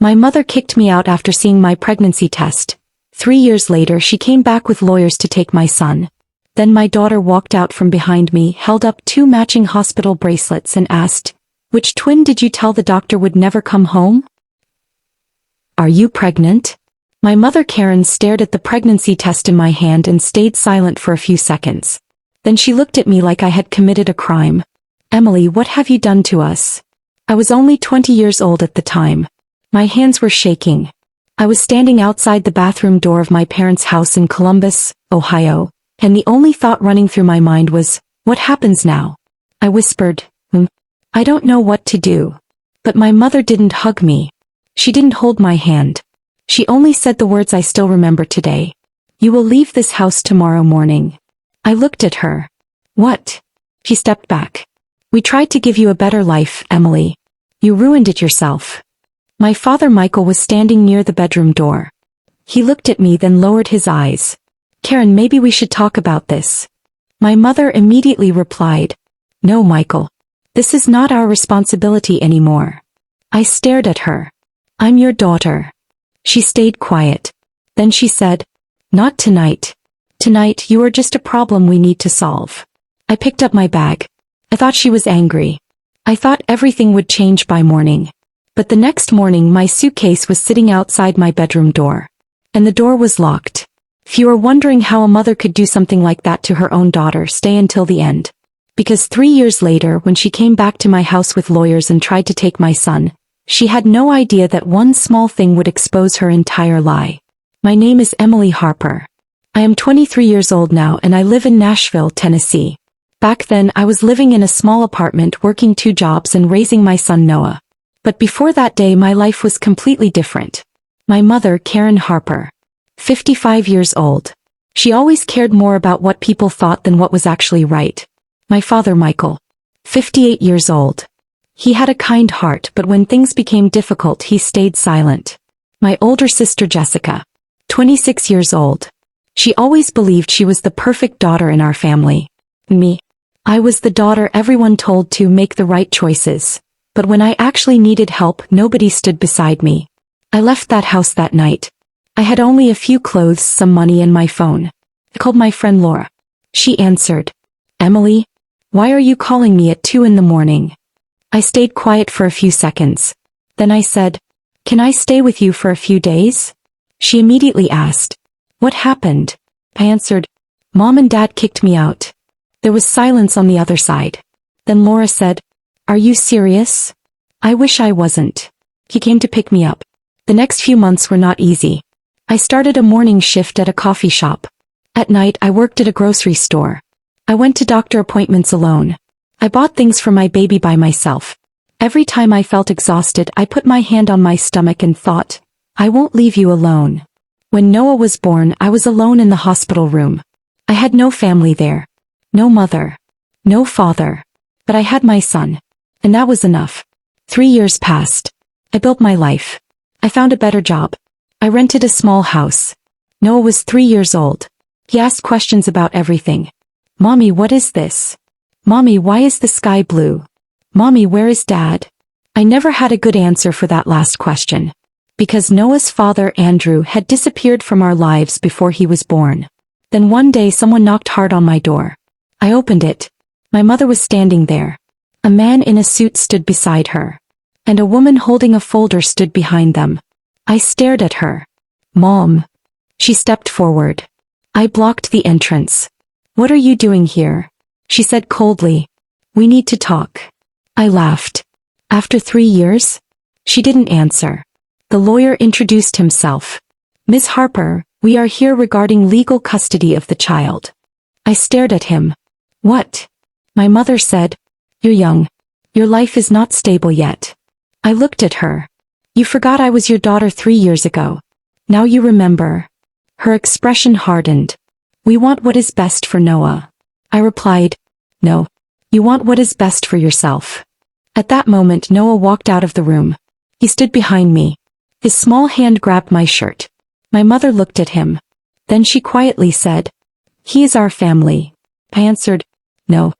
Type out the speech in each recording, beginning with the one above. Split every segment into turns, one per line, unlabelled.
My mother kicked me out after seeing my pregnancy test. 3 years later she came back with lawyers to take my son. Then my daughter walked out from behind me, held up 2 matching hospital bracelets and asked, "Which twin did you tell the doctor would never come home? Are you pregnant?" My mother Karen stared at the pregnancy test in my hand and stayed silent for a few seconds. Then she looked at me like I had committed a crime. "Emily, what have you done to us?" I was only 20 years old at the time. My hands were shaking. I was standing outside the bathroom door of my parents' house in Columbus, Ohio, and the only thought running through my mind was, what happens now? I whispered, I don't know what to do. But my mother didn't hug me. She didn't hold my hand. She only said the words I still remember today. "You will leave this house tomorrow morning." I looked at her. "What?" She stepped back. "We tried to give you a better life, Emily. You ruined it yourself." My father Michael was standing near the bedroom door. He looked at me then lowered his eyes. "Karen, maybe we should talk about this." My mother immediately replied, "No, Michael. This is not our responsibility anymore." I stared at her. "I'm your daughter." She stayed quiet. Then she said, "Not tonight. Tonight you are just a problem we need to solve." I picked up my bag. I thought she was angry. I thought everything would change by morning. But the next morning my suitcase was sitting outside my bedroom door. And the door was locked. If you are wondering how a mother could do something like that to her own daughter, stay until the end. Because 3 years later when she came back to my house with lawyers and tried to take my son, she had no idea that one small thing would expose her entire lie. My name is Emily Harper. I am 23 years old now and I live in Nashville, Tennessee. Back then I was living in a small apartment working 2 jobs and raising my son Noah. But before that day my life was completely different. My mother, Karen Harper, 55 years old. She always cared more about what people thought than what was actually right. My father Michael, 58 years old. He had a kind heart, but when things became difficult he stayed silent. My older sister Jessica, 26 years old. She always believed she was the perfect daughter in our family. Me. I was the daughter everyone told to make the right choices. But when I actually needed help, nobody stood beside me. I left that house that night. I had only a few clothes, some money and my phone. I called my friend Laura. She answered. "Emily? Why are you calling me at 2 in the morning?" I stayed quiet for a few seconds. Then I said, "Can I stay with you for a few days?" She immediately asked, "What happened?" I answered, "Mom and Dad kicked me out." There was silence on the other side. Then Laura said, "Are you serious?" I wish I wasn't. He came to pick me up. The next few months were not easy. I started a morning shift at a coffee shop. At night I worked at a grocery store. I went to doctor appointments alone. I bought things for my baby by myself. Every time I felt exhausted I put my hand on my stomach and thought, I won't leave you alone. When Noah was born I was alone in the hospital room. I had no family there. No mother. No father. But I had my son. And that was enough. 3 years passed. I built my life. I found a better job. I rented a small house. Noah was 3 years old. He asked questions about everything. "Mommy, what is this? Mommy, why is the sky blue? Mommy, where is Dad?" I never had a good answer for that last question. Because Noah's father, Andrew, had disappeared from our lives before he was born. Then one day someone knocked hard on my door. I opened it. My mother was standing there. A man in a suit stood beside her. And a woman holding a folder stood behind them. I stared at her. "Mom." She stepped forward. I blocked the entrance. "What are you doing here?" She said coldly. "We need to talk." I laughed. "After 3 years?" She didn't answer. The lawyer introduced himself. "Ms. Harper, we are here regarding legal custody of the child." I stared at him. "What?" My mother said, "You're young. Your life is not stable yet." I looked at her. "You forgot I was your daughter 3 years ago. Now you remember." Her expression hardened. "We want what is best for Noah." I replied, "No. You want what is best for yourself." At that moment Noah walked out of the room. He stood behind me. His small hand grabbed my shirt. My mother looked at him. Then she quietly said, "He is our family." I answered, "No.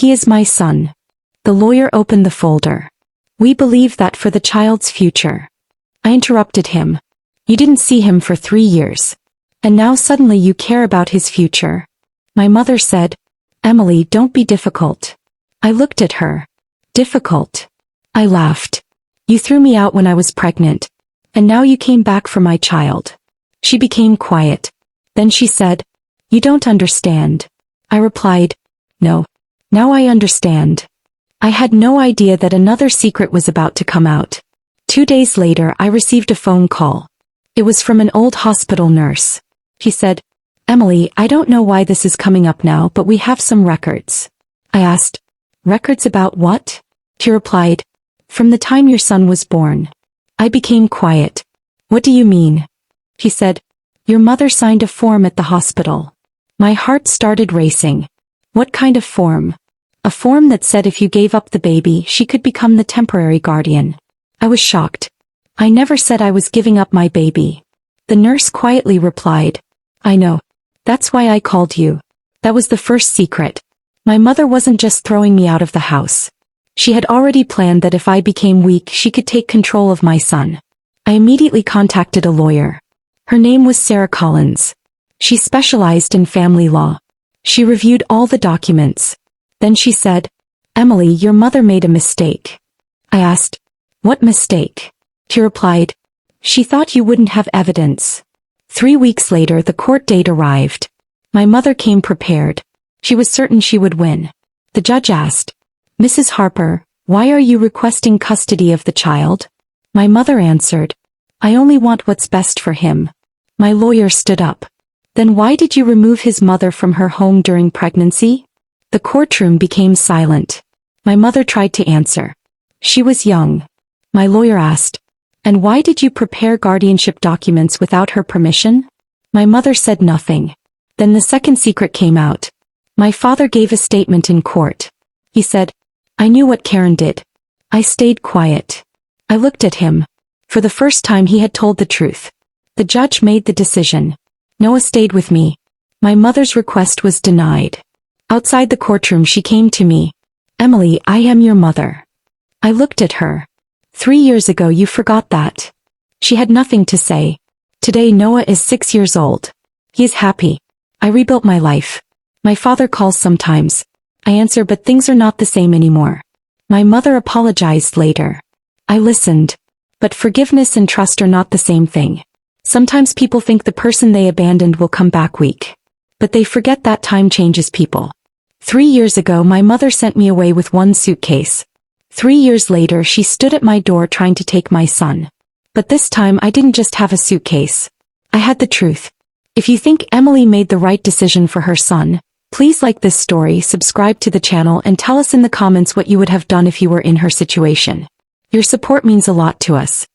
He is my son." The lawyer opened the folder. "We believe that for the child's future." I interrupted him. You didn't see him for 3 years. And now suddenly you care about his future. My mother said, Emily, don't be difficult. I looked at her. Difficult. I laughed. You threw me out when I was pregnant. And now you came back for my child. She became quiet. Then she said, You don't understand. I replied, No. Now I understand. I had no idea that another secret was about to come out. 2 days later I received a phone call. It was from an old hospital nurse. He said, Emily, I don't know why this is coming up now, but we have some records. I asked, Records about what? She replied, From the time your son was born. I became quiet. What do you mean? He said, Your mother signed a form at the hospital. My heart started racing. What kind of form? A form that said if you gave up the baby, she could become the temporary guardian. I was shocked. I never said I was giving up my baby. The nurse quietly replied, I know. That's why I called you. That was the first secret. My mother wasn't just throwing me out of the house. She had already planned that if I became weak, she could take control of my son. I immediately contacted a lawyer. Her name was Sarah Collins. She specialized in family law. She reviewed all the documents. Then she said, Emily, your mother made a mistake. I asked, What mistake? She replied, She thought you wouldn't have evidence. 3 weeks later the court date arrived. My mother came prepared. She was certain she would win. The judge asked, Mrs. Harper, why are you requesting custody of the child? My mother answered, I only want what's best for him. My lawyer stood up. Then why did you remove his mother from her home during pregnancy? The courtroom became silent. My mother tried to answer. She was young. My lawyer asked, And why did you prepare guardianship documents without her permission? My mother said nothing. Then the second secret came out. My father gave a statement in court. He said, I knew what Karen did. I stayed quiet. I looked at him. For the first time he had told the truth. The judge made the decision. Noah stayed with me. My mother's request was denied. Outside the courtroom she came to me. Emily, I am your mother. I looked at her. 3 years ago you forgot that. She had nothing to say. Today Noah is 6 years old. He is happy. I rebuilt my life. My father calls sometimes. I answer, but things are not the same anymore. My mother apologized later. I listened. But forgiveness and trust are not the same thing. Sometimes people think the person they abandoned will come back weak. But they forget that time changes people. 3 years ago my mother sent me away with one suitcase. 3 years later she stood at my door trying to take my son. But this time I didn't just have a suitcase. I had the truth. If you think Emily made the right decision for her son, please like this story, subscribe to the channel, and tell us in the comments what you would have done if you were in her situation. Your support means a lot to us.